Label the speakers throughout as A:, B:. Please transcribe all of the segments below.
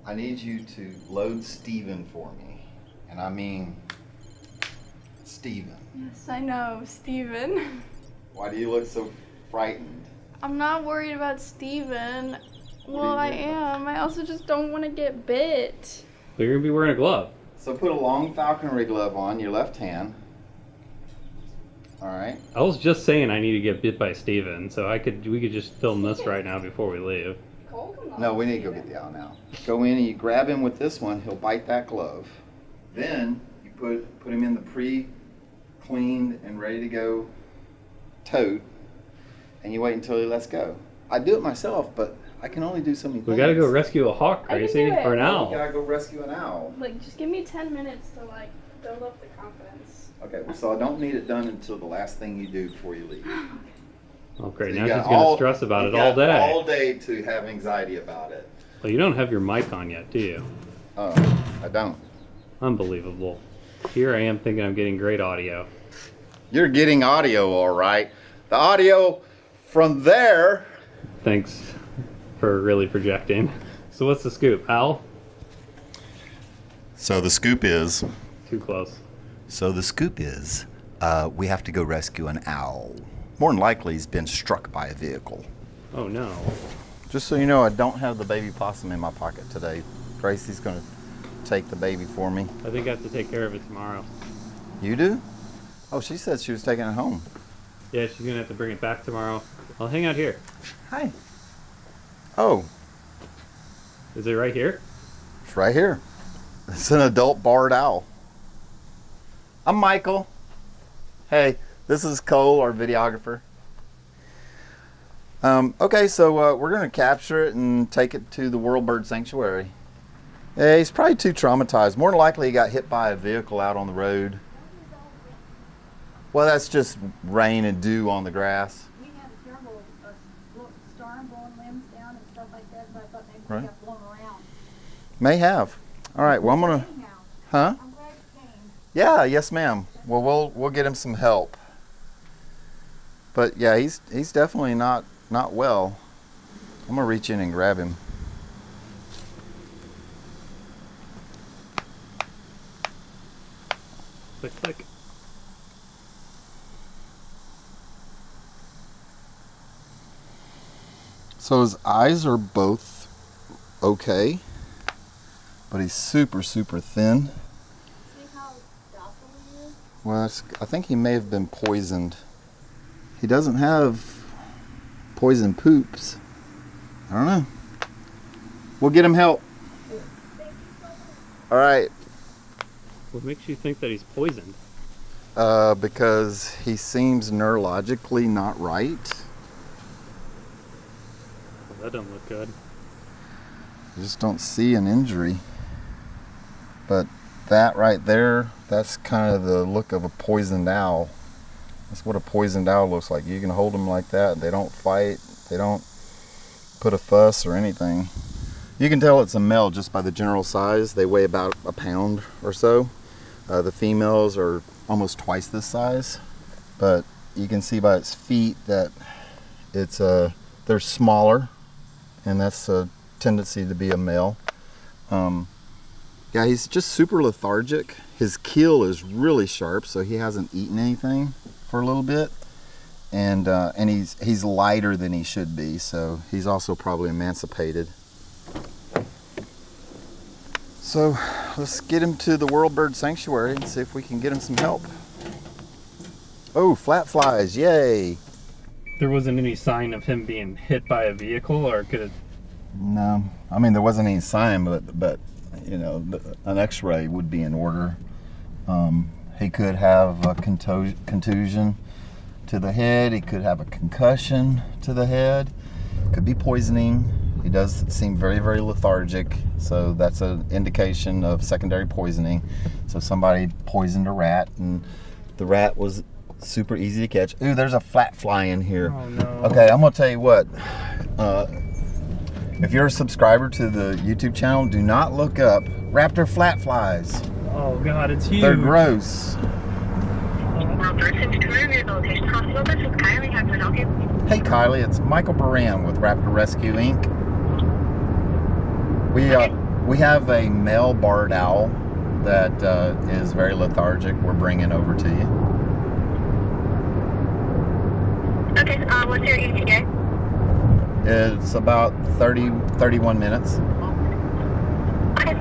A: I need you to load Steven for me. And I mean Steven.
B: Yes, I know, Steven.
A: Why do you look so frightened?
B: I'm not worried about Steven. Well, I am. I also just don't want to get bit.
C: But you're going to be wearing a glove.
A: So put a long falconry glove on your left hand. Alright.
C: I was just saying I need to get bit by Steven, so we could just film this right now before we leave.
A: No, we need to go get the owl now. Go in and you grab him with this one, he'll bite that glove. Then you put him in the pre-cleaned and ready to go tote, and you wait until he lets go. I do it myself, but I can only do so many things.
C: We gotta go rescue a hawk, Crazy, or an owl.
A: We gotta go rescue an owl.
B: Like, just give me 10 minutes to, like, build up the confidence.
A: Okay, well, so I don't need it done until the last thing you do before you leave.
C: Oh, great.
A: So
C: now she's going to stress about it all day.
A: All day to have anxiety about it.
C: Well, you don't have your mic on yet, do you?
A: Oh, I don't.
C: Unbelievable. Here I am thinking I'm getting great audio.
A: You're getting audio, all right. The audio from there.
C: Thanks for really projecting. So what's the scoop, Al?
A: So the scoop is...
C: Too close.
A: So the scoop is, we have to go rescue an owl. More than likely, he's been struck by a vehicle.
C: Oh, no.
A: Just so you know, I don't have the baby possum in my pocket today. Gracie's going to take the baby for me.
C: I think I have to take care of it tomorrow.
A: You do? Oh, she said she was taking it home.
C: Yeah, she's going to have to bring it back tomorrow. I'll hang out here.
A: Hi. Oh.
C: Is it right here?
A: It's right here. It's an adult barred owl. I'm Michael. Hey, this is Cole, our videographer. Okay, so we're going to capture it and take it to the World Bird Sanctuary. Yeah, he's probably too traumatized. More than likely he got hit by a vehicle out on the road. Well, that's just rain and dew on the grass.
D: We had a terrible storm blowing limbs down and stuff like that, but I thought maybe
A: Right.
D: we got blown around.
A: May have. All right, well, I'm going to...
D: Anyhow,
A: Huh?
D: I'm glad you came.
A: Yeah, yes, ma'am. Well, we'll get him some help. But yeah, he's definitely not well. I'm gonna reach in and grab him.
C: Click, click.
A: So his eyes are both okay, but he's super, super thin.
D: See how docile he is?
A: Well, I think he may have been poisoned. He doesn't have poison poops. I don't know. We'll get him help. All right.
C: What makes you think that he's poisoned?
A: Because he seems neurologically not right.
C: Well, that doesn't look good.
A: I just don't see an injury. But that right there, that's kind of the look of a poisoned owl. That's what a poisoned owl looks like. You can hold them like that. They don't fight. They don't put a fuss or anything. You can tell it's a male just by the general size. They weigh about a pound or so. The females are almost twice this size. But you can see by its feet that they're smaller. And that's a tendency to be a male. Yeah, he's just super lethargic. His keel is really sharp, so he hasn't eaten anything for a little bit, and he's lighter than he should be, so he's also probably emancipated. So let's get him to the World Bird Sanctuary and see if we can get him some help. Oh, flat flies, yay!
C: There wasn't any sign of him being hit by a vehicle, or could it?
A: No, I mean there wasn't any sign, but you know, an X-ray would be in order. He could have a contusion to the head. He could have a concussion to the head. Could be poisoning. He does seem very, very lethargic, so that's an indication of secondary poisoning. So somebody poisoned a rat, and the rat was super easy to catch. Ooh, there's a flat fly in here.
C: Oh no.
A: Okay, I'm gonna tell you what. If you're a subscriber to the YouTube channel, do not look up Raptor flat flies.
C: Oh God, it's huge.
A: They're gross.
E: World Bird Sanctuary Rehabilitation Hospital. This is Kylie. How can I help you?
A: Hey Kylie, it's Michael Beran with Raptor Rescue Inc. We have a male barred owl that is very lethargic. We're bringing over to you.
E: Okay, what's your ETA?
A: It's about 31 minutes.
E: Okay.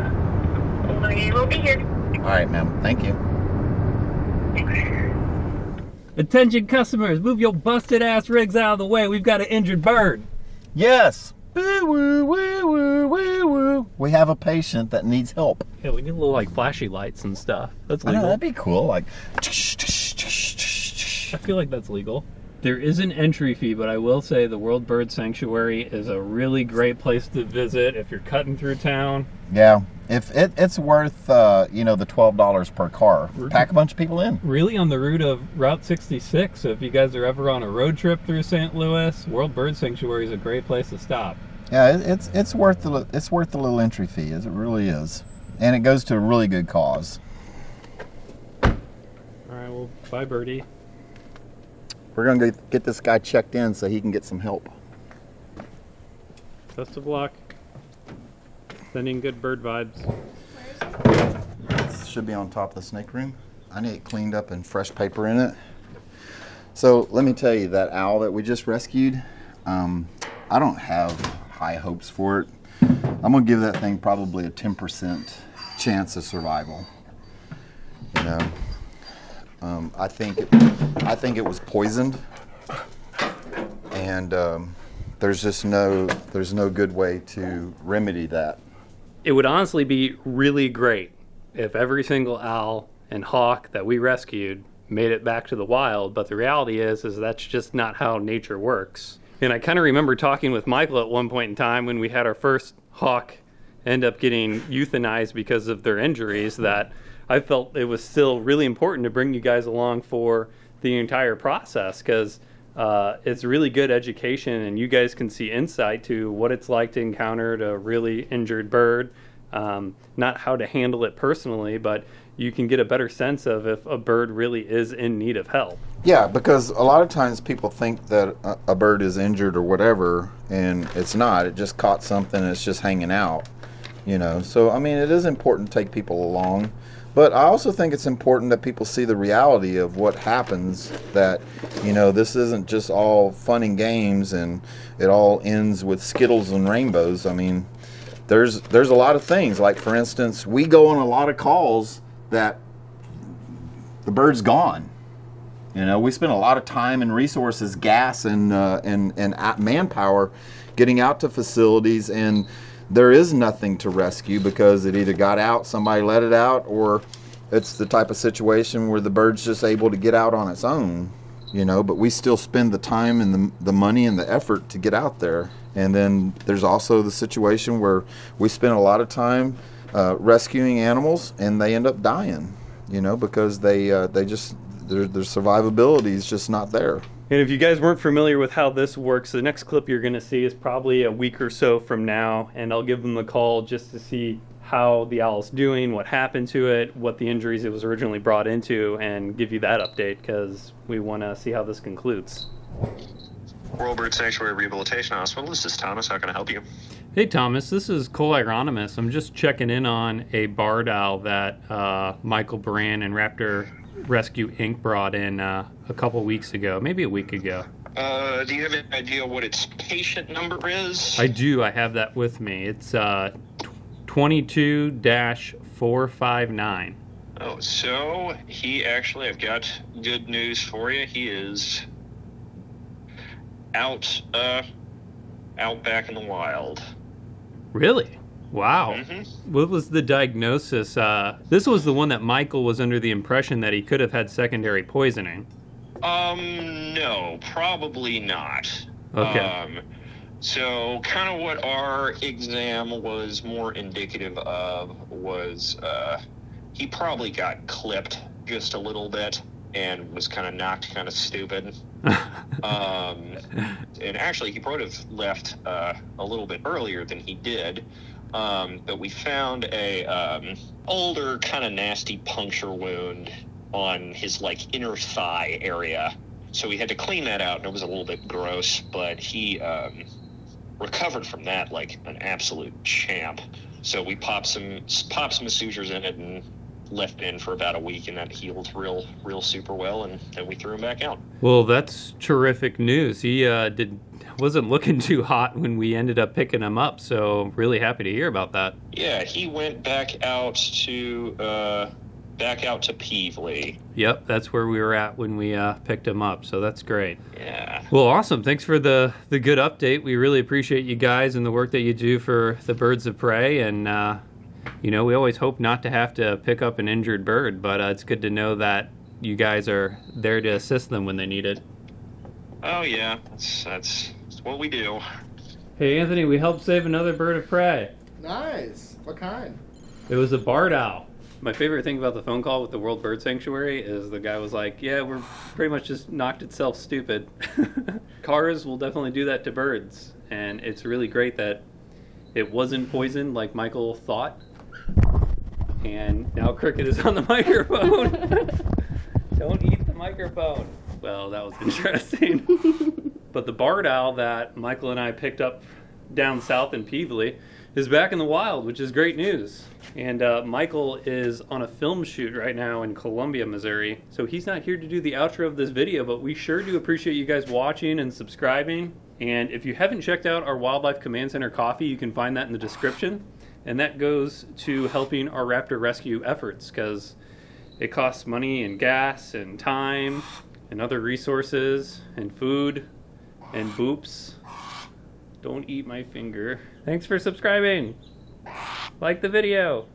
E: We will be here.
A: All right, ma'am. Thank you.
C: Attention customers, move your busted ass rigs out of the way. We've got an injured bird.
A: Yes. Woo, woo, woo, woo, woo, woo. We have a patient that needs help.
C: Yeah, we need little like flashy lights and stuff. That's
A: I know,
C: legal.
A: that'd be cool. Like,
C: I feel like that's legal. There is an entry fee, but I will say the World Bird Sanctuary is a really great place to visit if you're cutting through town.
A: yeah, if it's worth you know, the $12 per car. Pack a bunch of people in.
C: Really on the route of Route 66, so if you guys are ever on a road trip through St. Louis, World Bird Sanctuary is a great place to stop.
A: Yeah, it's worth the little entry fee, as it really is, and it goes to a really good cause.
C: All right, well, bye, Birdie.
A: We're gonna get this guy checked in so he can get some help.
C: Best of luck. Sending good bird vibes.
A: This should be on top of the snake room. I need it cleaned up and fresh paper in it. So let me tell you, that owl that we just rescued, I don't have high hopes for it. I'm gonna give that thing probably a 10% chance of survival. You know, I think it was poisoned, and there's no good way to remedy that.
C: It would honestly be really great if every single owl and hawk that we rescued made it back to the wild, but the reality is that's just not how nature works. And I kind of remember talking with Michael at one point in time when we had our first hawk end up getting euthanized because of their injuries, that I felt it was still really important to bring you guys along for the entire process, because it's really good education and you guys can see insight to what it's like to encounter a really injured bird. Not how to handle it personally, but you can get a better sense of if a bird really is in need of help.
A: Yeah, because a lot of times people think that a bird is injured or whatever, and it's not. It just caught something and it's just hanging out, you know. So, I mean, it is important to take people along. But I also think it's important that people see the reality of what happens, that, you know, this isn't just all fun and games and it all ends with Skittles and rainbows. I mean, there's a lot of things. Like, for instance, we go on a lot of calls that the bird's gone. You know, we spend a lot of time and resources, gas and manpower getting out to facilities, and there is nothing to rescue because it either got out, somebody let it out, or it's the type of situation where the bird's just able to get out on its own, you know, but we still spend the time and the money and the effort to get out there. And then there's also the situation where we spend a lot of time rescuing animals and they end up dying, you know, because they just, their survivability is just not there.
C: And if you guys weren't familiar with how this works, the next clip you're going to see is probably a week or so from now, and I'll give them a call just to see how the owl's doing, what happened to it, what the injuries it was originally brought into, and give you that update because we want to see how this concludes.
F: World Bird Sanctuary Rehabilitation Hospital, this is Thomas. How can I help you?
C: Hey Thomas, this is Cole Agronomist. I'm just checking in on a barred owl that Michael Beran and Raptor Rescue Inc. brought in a couple weeks ago, maybe a week ago.
F: Do you have an idea what its patient number is?
C: I do. I have that with me. It's 22-459.
F: Oh, so he actually, I've got good news for you. He is out back in the wild.
C: Really? Wow.
F: Mm-hmm.
C: What was the diagnosis? This was the one that Michael was under the impression that he could have had secondary poisoning.
F: No, probably not.
C: Okay.
F: So kind of what our exam was more indicative of was he probably got clipped just a little bit and was kind of knocked kind of stupid. And actually he probably have left a little bit earlier than he did. But we found a older kind of nasty puncture wound on his like inner thigh area. So we had to clean that out, and it was a little bit gross, but he recovered from that like an absolute champ. So we popped some sutures in it and left it in for about a week, and that healed real super well, and then we threw him back out.
C: Well, that's terrific news. He wasn't looking too hot when we ended up picking him up, so really happy to hear about that.
F: Yeah, he went back out to Peevely.
C: Yep, that's where we were at when we picked him up, so that's great.
F: Yeah.
C: Well, awesome. Thanks for the good update. We really appreciate you guys and the work that you do for the birds of prey, and we always hope not to have to pick up an injured bird, but it's good to know that you guys are there to assist them when they need it.
F: Oh yeah, that's what we do.
C: Hey Anthony, we helped save another bird of prey.
A: Nice. What kind?
C: It was a barred owl. My favorite thing about the phone call with the World Bird Sanctuary is the guy was like, yeah, we're pretty much just knocked itself stupid. Cars will definitely do that to birds, and it's really great that it wasn't poisoned like Michael thought. And now Cricket is on the microphone. Don't eat the microphone. Well, that was interesting. But the barred owl that Michael and I picked up down south in Peevely is back in the wild, which is great news. And Michael is on a film shoot right now in Columbia, Missouri. So he's not here to do the outro of this video, but we sure do appreciate you guys watching and subscribing. And if you haven't checked out our Wildlife Command Center coffee, you can find that in the description. And that goes to helping our Raptor Rescue efforts, because it costs money and gas and time and other resources and food and boops. Don't eat my finger. Thanks for subscribing. Like the video.